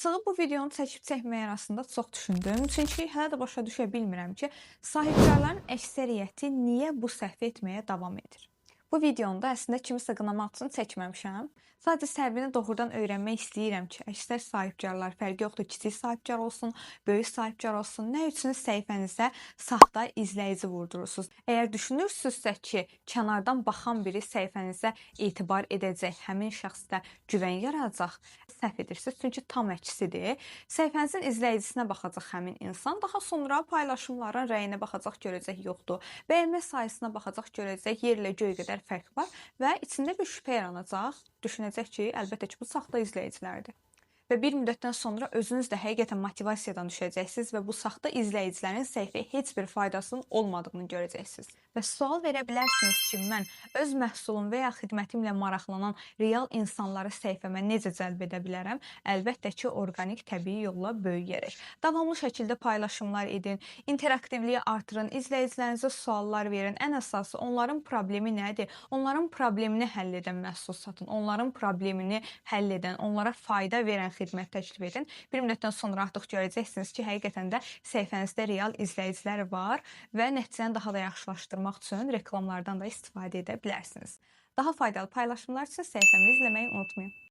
Açığı bu videonu çəkib-çəkməyə arasında çox düşündüm. Çünki hələ də başa düşə bilmirəm ki, sahibkarların əksəriyyəti niyə bu səhvi etməyə davam edir? Bu videonu da əslində kimisə qınamaq üçün çəkməmişəm. Sadəcə səbəbini doğrudan öyrənmək istəyirəm ki, əksər sahibkarlar fərqi yoxdur, kiçik sahibkar olsun, böyük sahibkar olsun, nə üçün səhifənizə saxta izləyici vurdurursunuz? Əgər düşünürsünüzsə ki, kənardan baxan biri səhifənizə etibar edəcək, həmin şəxsdə güvən yaradacaq, səhv edirsiniz. Çünki tam əksidir. Səhifənizin izləyicisinə baxacaq həmin insan, daha sonra paylaşımların rəyinə baxacaq, görəcək yoxdur. Bəyənmə sayısına baxacaq, görəcək yerlə göy qədər fərq var və içində bir şübhə yaranacaq. Düşünəcək ki, əlbəttə ki, bu saxta izləyicilərdir. Və bir müddətdən sonra özünüz də həqiqətən motivasiyadan düşəcəksiniz və bu saxta izləyicilərin səhifəyə heç bir faydasının olmadığını görəcəksiniz. Və sual verə bilərsiniz ki, mən öz məhsulum və ya xidmətimlə maraqlanan real insanları səhifəmə necə cəlb edə bilərəm? Əlbəttə ki, orqanik, təbii yolla böyüyərək. Davamlı şəkildə paylaşımlar edin, interaktivliyi artırın, izləyicilərinizə suallar verin. Ən əsası onların problemi nədir? Onların problemini həll edən məhsul satın. Onların problemini həll edən, onlara fayda verən xidmət təklif edin. Bir müddətdən sonra artıq görəcəksiniz ki, həqiqətən də səhifənizdə real izləyicilər var və nəticəni daha da yaxşılaşdırmaq üçün reklamlardan da istifadə edə bilərsiniz. Daha faydalı paylaşımlar üçün səhifəmi izləməyi unutmayın.